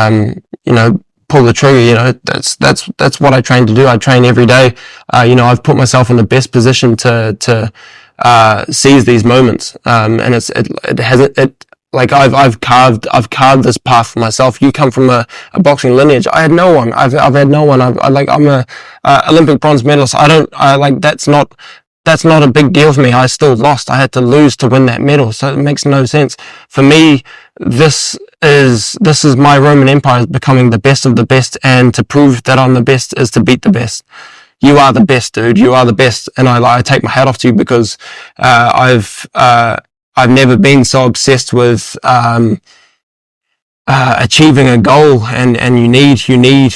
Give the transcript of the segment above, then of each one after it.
you know, pull the trigger. You know, that's what I train to do. I train every day. You know, I've put myself in the best position to seize these moments. And like I've carved this path for myself. You come from a boxing lineage. I had no one. I've had no one. I'm a Olympic bronze medalist. That's not a big deal for me. I still lost. I had to lose to win that medal. So it makes no sense. For me, this is my Roman Empire becoming the best of the best, and to prove that I'm the best is to beat the best. You are the best, dude. You are the best. And I take my hat off to you, because I've never been so obsessed with achieving a goal, and you need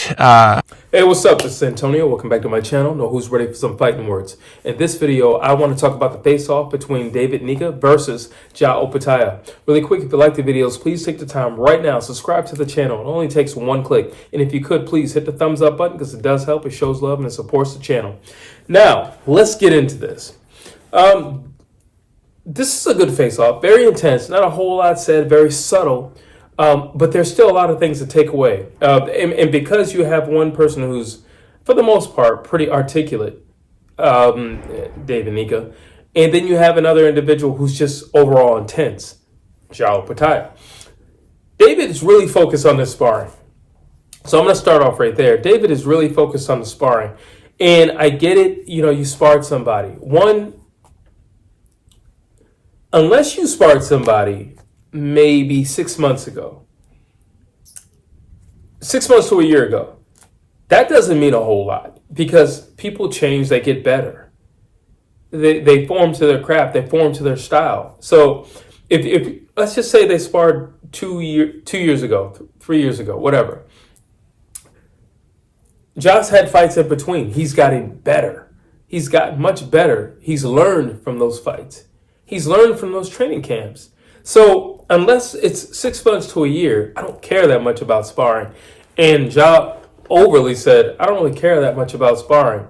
Hey, what's up? This is Antonio. Welcome back to my channel. Know who's ready for some fighting words. In this video, I want to talk about the face-off between David Nyika versus Jai Opetaia. Really quick, if you like the videos, please take the time right now, subscribe to the channel. It only takes one click. And if you could, please hit the thumbs up button, because it does help. It shows love and it supports the channel. Now, let's get into this. This is a good face-off. Very intense. Not a whole lot said. Very subtle. But there's still a lot of things to take away. And because you have one person who's, for the most part, pretty articulate, David Nyika, and then you have another individual who's just overall intense, Jai Opetaia. David is really focused on the sparring. So I'm going to start off right there. David is really focused on the sparring. And I get it, you know, you sparred somebody. One, unless you sparred somebody maybe 6 months ago, 6 months to a year ago, that doesn't mean a whole lot, because people change, they get better. They form to their craft, they form to their style. So if let's just say they sparred 2 years ago, 3 years ago, whatever. Jai's had fights in between. He's gotten better. He's gotten much better. He's learned from those fights. He's learned from those training camps. So unless it's 6 months to a year, I don't care that much about sparring. And Jai overly said, I don't really care that much about sparring.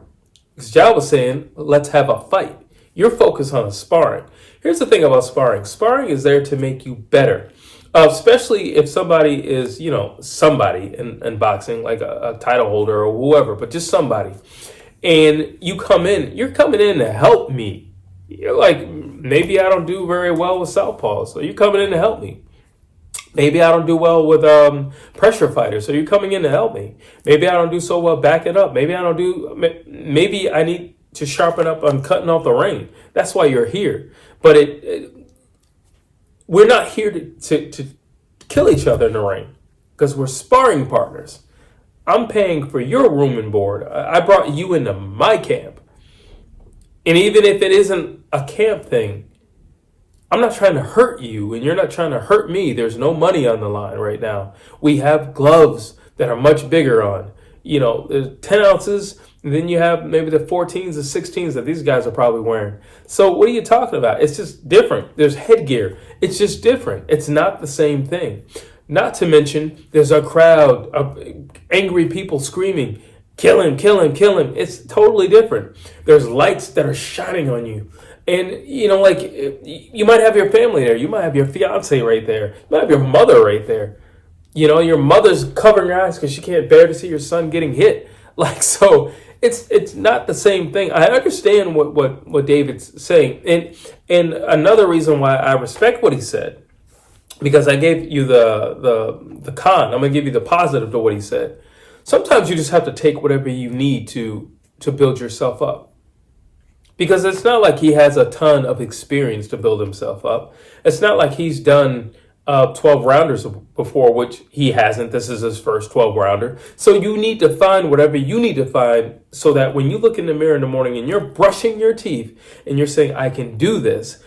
Because Jai was saying, let's have a fight. You're focused on sparring. Here's the thing about sparring. Sparring is there to make you better. Especially if somebody is, you know, somebody in boxing, like a title holder or whoever, but just somebody. And you come in, you're coming in to help me. You're like, maybe I don't do very well with southpaws, so you're coming in to help me. Maybe I don't do well with pressure fighters, so you're coming in to help me. Maybe I don't do so well backing up. Maybe I need to sharpen up on cutting off the rein. That's why you're here. But we're not here to kill each other in the ring, because we're sparring partners. I'm paying for your room and board. I brought you into my camp. And even if it isn't a camp thing, I'm not trying to hurt you and you're not trying to hurt me. There's no money on the line right now. We have gloves that are much bigger on. You know, there's 10 ounces, and then you have maybe the 14s, the 16s that these guys are probably wearing. So what are you talking about? It's just different. There's headgear. It's just different. It's not the same thing. Not to mention, there's a crowd of angry people screaming, kill him, kill him, kill him. It's totally different. There's lights that are shining on you. And, you know, like, you might have your family there. You might have your fiance right there. You might have your mother right there. You know, your mother's covering her eyes because she can't bear to see your son getting hit. Like, so it's not the same thing. I understand what David's saying. And another reason why I respect what he said, because I gave you the con. I'm going to give you the positive to what he said. Sometimes you just have to take whatever you need to build yourself up. Because it's not like he has a ton of experience to build himself up. It's not like he's done 12 rounders before, which he hasn't. This is his first 12 rounder. So you need to find whatever you need to find, so that when you look in the mirror in the morning and you're brushing your teeth and you're saying, I can do this,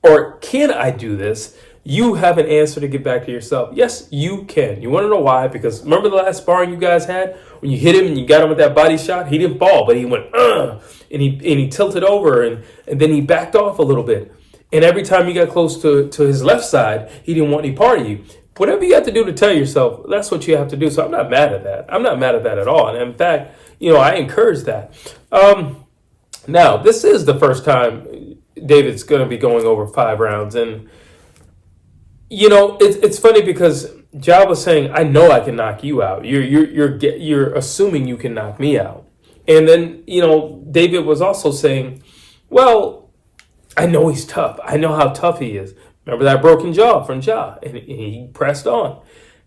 or can I do this? You have an answer to get back to yourself. Yes, you can. You want to know why? Because remember the last sparring you guys had? When you hit him and you got him with that body shot, he didn't fall, but he went, and he tilted over, and then he backed off a little bit. And every time you got close to his left side, he didn't want any part of you. Whatever you have to do to tell yourself, that's what you have to do. So I'm not mad at that. I'm not mad at that at all. And in fact, you know, I encourage that. Now, this is the first time David's going to be going over 5 rounds. And, you know, it's funny because Ja was saying, "I know I can knock you out. You're assuming you can knock me out." And then David was also saying, "Well, I know he's tough. I know how tough he is. Remember that broken jaw from Ja?" And he pressed on.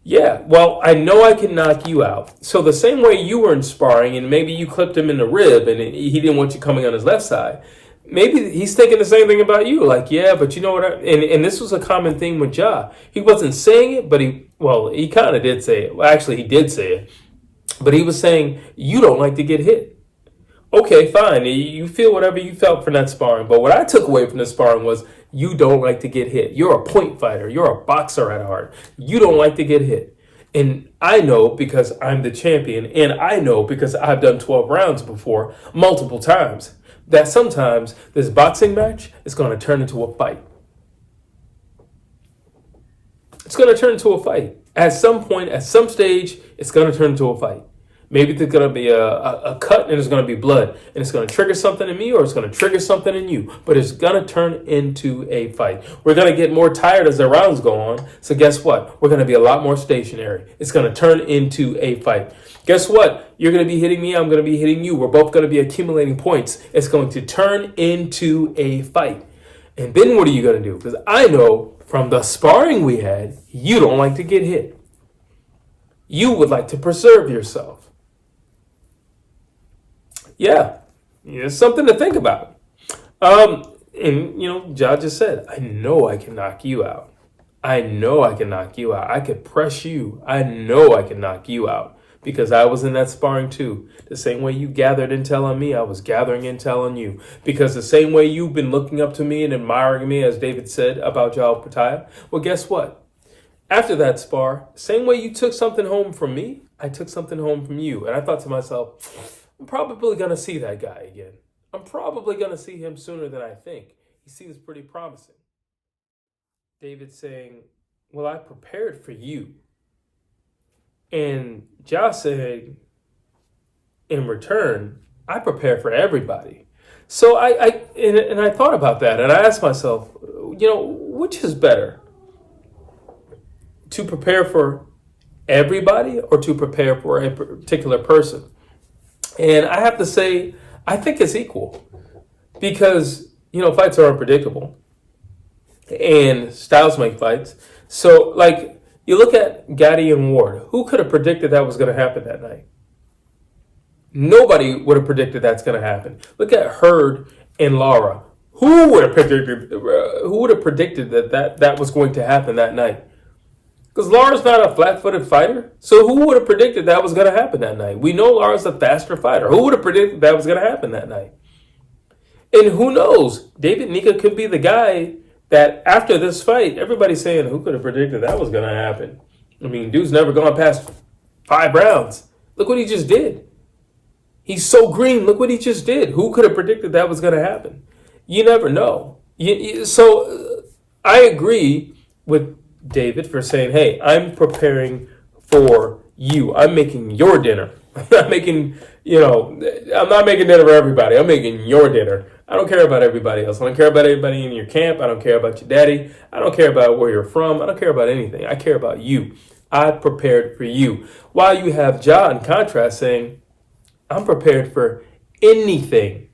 Yeah, well, I know I can knock you out. So the same way you were in sparring, and maybe you clipped him in the rib, and he didn't want you coming on his left side. Maybe he's thinking the same thing about you. Like, yeah, but you know what? And this was a common thing with Ja. He wasn't saying it, but he kind of did say it. Well, actually, he did say it. But he was saying, you don't like to get hit. Okay, fine. You feel whatever you felt from that sparring. But what I took away from the sparring was, you don't like to get hit. You're a point fighter. You're a boxer at heart. You don't like to get hit. And I know because I'm the champion, and I know because I've done 12 rounds before, multiple times, that sometimes this boxing match is going to turn into a fight. It's going to turn into a fight. At some point, at some stage, it's going to turn into a fight. Maybe there's going to be a cut and there's going to be blood. And it's going to trigger something in me or it's going to trigger something in you. But it's going to turn into a fight. We're going to get more tired as the rounds go on. So guess what? We're going to be a lot more stationary. It's going to turn into a fight. Guess what? You're going to be hitting me. I'm going to be hitting you. We're both going to be accumulating points. It's going to turn into a fight. And then what are you going to do? Because I know from the sparring we had, you don't like to get hit. You would like to preserve yourself. Yeah, it's something to think about. And Ja just said, I know I can knock you out. I know I can knock you out. I could press you. I know I can knock you out because I was in that sparring too. The same way you gathered intel on me, I was gathering intel on you. Because the same way you've been looking up to me and admiring me, as David said about Jai Opetaia, well, guess what? After that spar, same way you took something home from me, I took something home from you. And I thought to myself, I'm probably going to see that guy again. I'm probably going to see him sooner than I think. He seems pretty promising. David saying, well, I prepared for you. And Ja said, in return, I prepare for everybody. So I thought about that and I asked myself, which is better? To prepare for everybody or to prepare for a particular person? And I have to say, I think it's equal because, fights are unpredictable and styles make fights. So, like, you look at Gatton and Ward. Who could have predicted that was going to happen that night? Nobody would have predicted that's going to happen. Look at Hurd and Lara. Who would have predicted that was going to happen that night? Because Lara's not a flat-footed fighter. So who would have predicted that was going to happen that night? We know Lara's a faster fighter. Who would have predicted that was going to happen that night? And who knows? David Nyika could be the guy that after this fight, everybody's saying, who could have predicted that was going to happen? I mean, dude's never gone past 5 rounds. Look what he just did. He's so green. Look what he just did. Who could have predicted that was going to happen? You never know. So I agree with David for saying, hey, I'm preparing for you. I'm making your dinner. I'm not making dinner for everybody. I'm making your dinner. I don't care about everybody else. I don't care about everybody in your camp. I don't care about your daddy. I don't care about where you're from. I don't care about anything. I care about you. I prepared for you. While you have Ja in contrast saying, I'm prepared for anything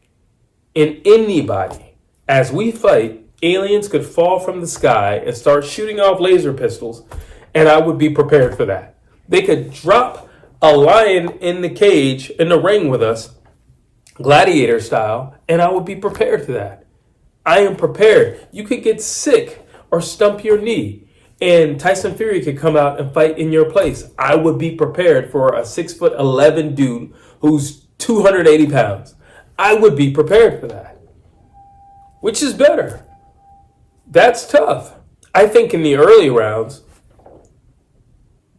and anybody. As we fight, aliens could fall from the sky and start shooting off laser pistols, and I would be prepared for that. They could drop a lion in the cage, in the ring with us, gladiator style, and I would be prepared for that. I am prepared. You could get sick or stump your knee, and Tyson Fury could come out and fight in your place. I would be prepared for a 6'11" dude who's 280 pounds. I would be prepared for that. Which is better? That's tough. I think in the early rounds,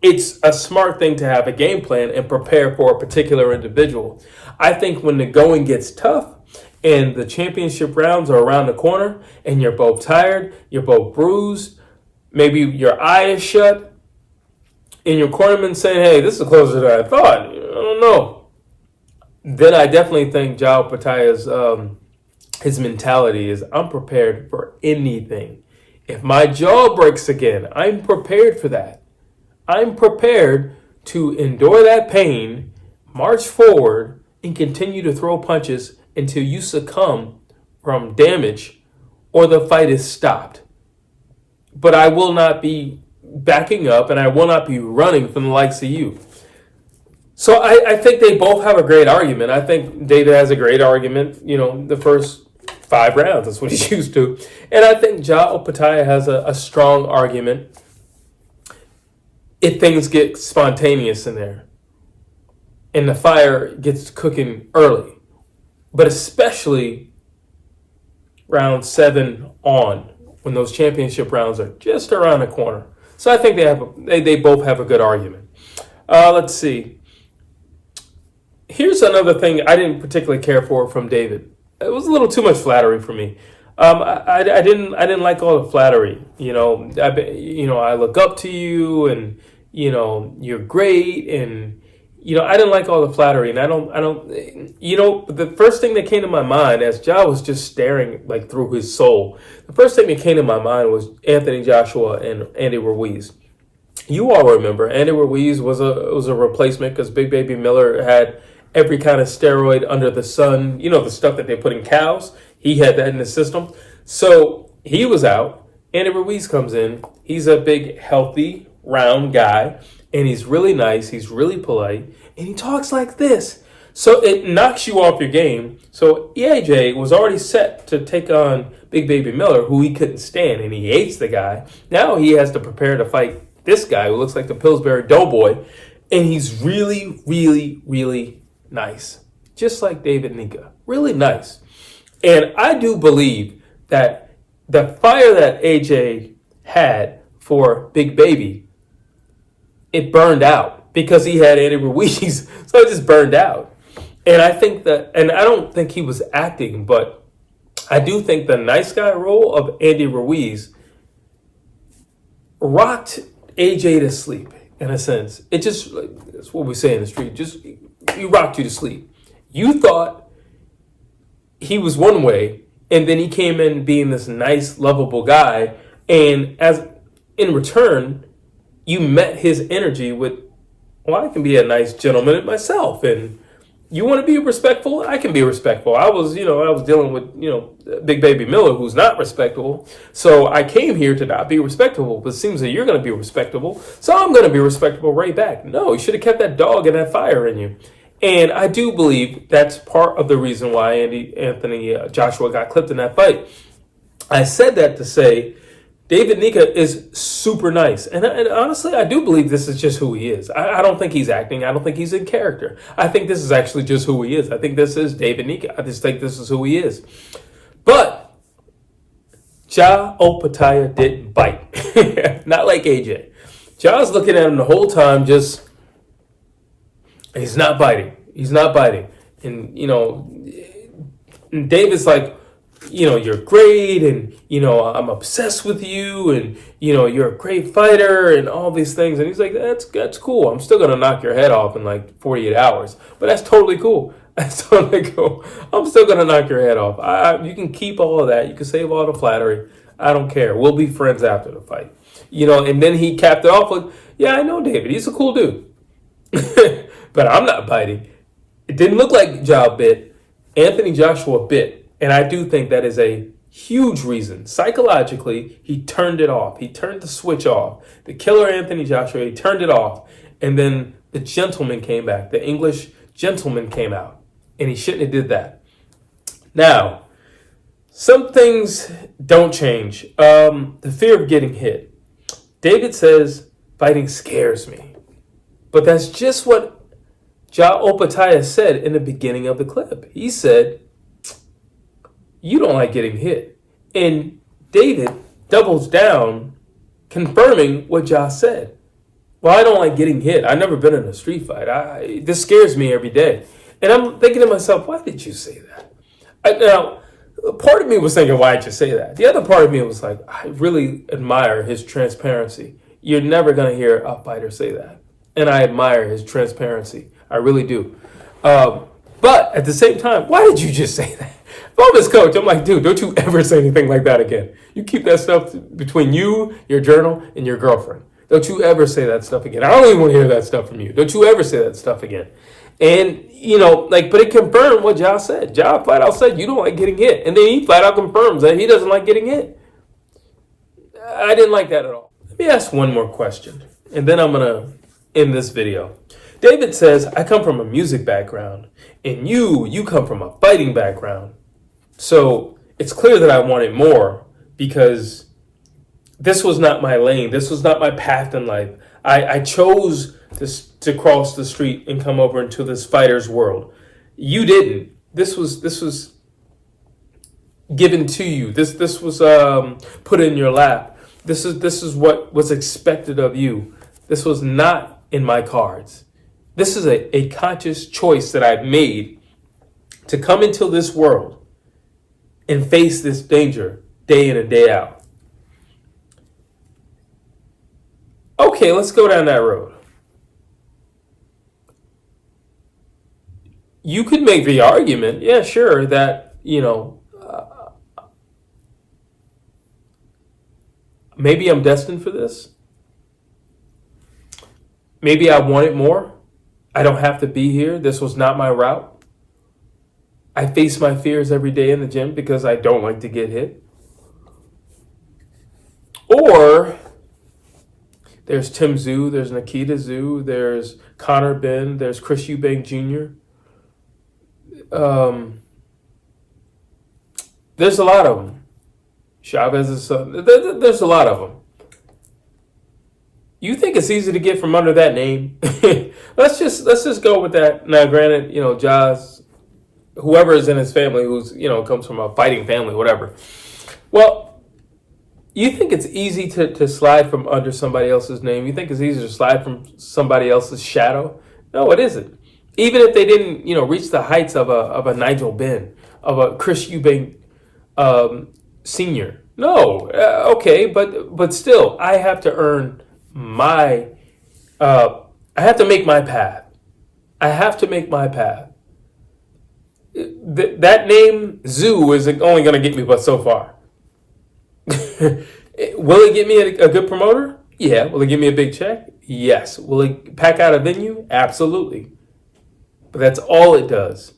it's a smart thing to have a game plan and prepare for a particular individual. I think when the going gets tough and the championship rounds are around the corner and you're both tired, you're both bruised, maybe your eye is shut, and your cornerman saying, hey, this is closer than I thought. I don't know. Then I definitely think Jai Opetaia's his mentality is, I'm prepared for anything. If my jaw breaks again, I'm prepared for that. I'm prepared to endure that pain, march forward, and continue to throw punches until you succumb from damage or the fight is stopped. But I will not be backing up, and I will not be running from the likes of you. So I think they both have a great argument. I think David has a great argument, the first 5 rounds. That's what he's used to. And I think Jai Opetaia has a strong argument if things get spontaneous in there and the fire gets cooking early. But especially round 7 on, when those championship rounds are just around the corner. So I think they both have a good argument. Let's see. Here's another thing I didn't particularly care for from David. It was a little too much flattery for me. I didn't like all the flattery. I look up to you, and you're great, and I didn't like all the flattery, and I don't. The first thing that came to my mind as Jai was just staring like through his soul, the first thing that came to my mind was Anthony Joshua and Andy Ruiz. You all remember Andy Ruiz was a replacement because Big Baby Miller had every kind of steroid under the sun, the stuff that they put in cows. He had that in the system. So he was out. Andy Ruiz comes in. He's a big, healthy, round guy. And he's really nice. He's really polite. And he talks like this. So it knocks you off your game. So EAJ was already set to take on Big Baby Miller, who he couldn't stand. And he hates the guy. Now he has to prepare to fight this guy who looks like the Pillsbury Doughboy. And he's really, really, really nice. Just like David Nyika. Really nice. And I do believe that the fire that AJ had for Big Baby, it burned out because he had Andy Ruiz. So it just burned out. And I think that, and I don't think he was acting, but I do think the nice guy role of Andy Ruiz rocked AJ to sleep, in a sense. It just, that's what we say in the street, just, he rocked you to sleep. You thought he was one way, and then he came in being this nice, lovable guy, and as in return, you met his energy with, well, I can be a nice gentleman myself, and you want to be respectful? I can be respectful. I was dealing with, Big Baby Miller, who's not respectable. So I came here to not be respectable, but it seems that you're going to be respectable. So I'm going to be respectable right back. No, you should have kept that dog and that fire in you. And I do believe that's part of the reason why Anthony Joshua got clipped in that fight. I said that to say David Nyika is super nice. And honestly, I do believe this is just who he is. I don't think he's acting. I don't think he's in character. I think this is actually just who he is. I think this is David Nyika. I just think this is who he is. But Jai Opetaia didn't bite. Not like AJ. Jai's looking at him the whole time, just, he's not biting. He's not biting. And, and David's like, you're great, and, I'm obsessed with you, and, you're a great fighter, and all these things. And he's like, that's cool. I'm still going to knock your head off in like 48 hours. But that's totally cool. That's totally cool. I'm still going to knock your head off. You can keep all of that. You can save all the flattery. I don't care. We'll be friends after the fight. And then he capped it off with, yeah, I know David. He's a cool dude. But I'm not biting. It didn't look like Jai bit. Anthony Joshua bit. And I do think that is a huge reason. Psychologically, he turned it off. He turned the switch off. The killer Anthony Joshua, he turned it off. And then the gentleman came back. The English gentleman came out. And he shouldn't have did that. Now, some things don't change. The fear of getting hit. David says, fighting scares me. But that's just what Jai Opetaia said in the beginning of the clip. He said, you don't like getting hit. And David doubles down, confirming what Jai said. Well, I don't like getting hit. I've never been in a street fight. This scares me every day. And I'm thinking to myself, why did you say that? Now, part of me was thinking, why did you say that? The other part of me was like, I really admire his transparency. You're never going to hear a fighter say that. And I admire his transparency. I really do. But at the same time, why did you just say that? If I'm his coach, I'm like, dude, don't you ever say anything like that again. You keep that stuff between you, your journal, and your girlfriend. Don't you ever say that stuff again. I don't even want to hear that stuff from you. Don't you ever say that stuff again. And, but it confirmed what Ja said. Ja flat out said, you don't like getting hit. And then he flat out confirms that he doesn't like getting hit. I didn't like that at all. Let me ask one more question, and then I'm going to end this video. David says, I come from a music background, and you come from a fighting background. So it's clear that I wanted more because this was not my lane. This was not my path in life. I chose to cross the street and come over into this fighter's world. You didn't. This was given to you. This was put in your lap. This is what was expected of you. This was not in my cards. This is a conscious choice that I've made to come into this world and face this danger day in and day out. Okay, let's go down that road. You could make the argument, yeah, sure, that, maybe I'm destined for this. Maybe I wanted more. I don't have to be here. This was not my route. I face my fears every day in the gym because I don't like to get hit. Or there's Tim Zhu, there's Nikita Zhu, there's Connor Ben, there's Chris Eubank Jr. There's a lot of them. Chavez's son. There's a lot of them. You think it's easy to get from under that name? Let's just go with that. Now, granted, Ja's, whoever is in his family, who's comes from a fighting family, whatever. Well, you think it's easy to slide from under somebody else's name? You think it's easy to slide from somebody else's shadow? No, it isn't. Even if they didn't, reach the heights of a Nigel Benn, of a Chris Eubank Senior. No, okay, but still, I have to earn I have to make my path. I have to make my path. That name, Zoo, is only going to get me but so far. Will it get me a good promoter? Yeah. Will it give me a big check? Yes. Will it pack out a venue? Absolutely. But that's all it does.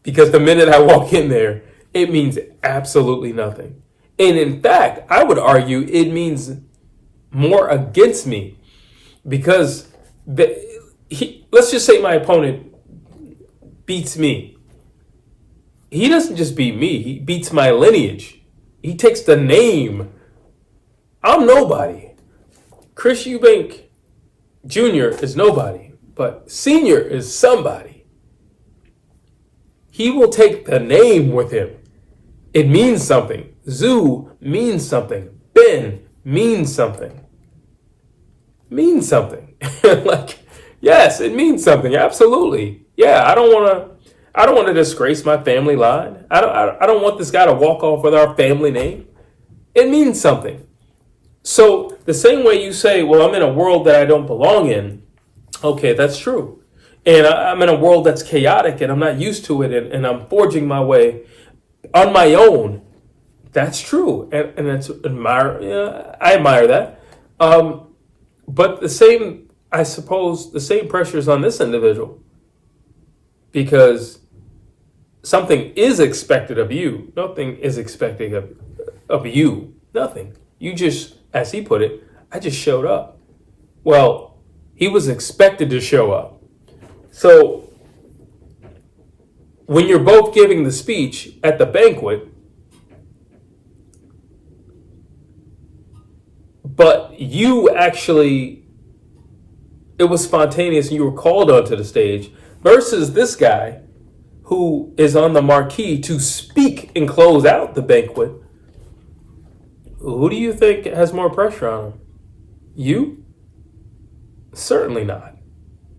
Because the minute I walk in there, it means absolutely nothing. And in fact, I would argue it means more against me. Because let's just say my opponent beats me. He doesn't just beat me. He beats my lineage. He takes the name. I'm nobody. Chris Eubank Jr. is nobody, but Senior is somebody. He will take the name with him. It means something. Zoo means something. Ben means something. Means something. Yes, it means something. Absolutely. Yeah, I don't want to disgrace my family line. I don't want this guy to walk off with our family name. It means something. So the same way you say, well, I'm in a world that I don't belong in. Okay, that's true. And I'm in a world that's chaotic and I'm not used to it and I'm forging my way on my own. That's true. And that's I admire that. But I suppose the same pressure is on this individual. Because something is expected of you. Nothing is expected of you. Nothing. You just, as he put it, I just showed up. Well, he was expected to show up. So when you're both giving the speech at the banquet, but you actually, it was spontaneous and you were called onto the stage, versus this guy who is on the marquee to speak and close out the banquet. Who do you think has more pressure on him? You? Certainly not.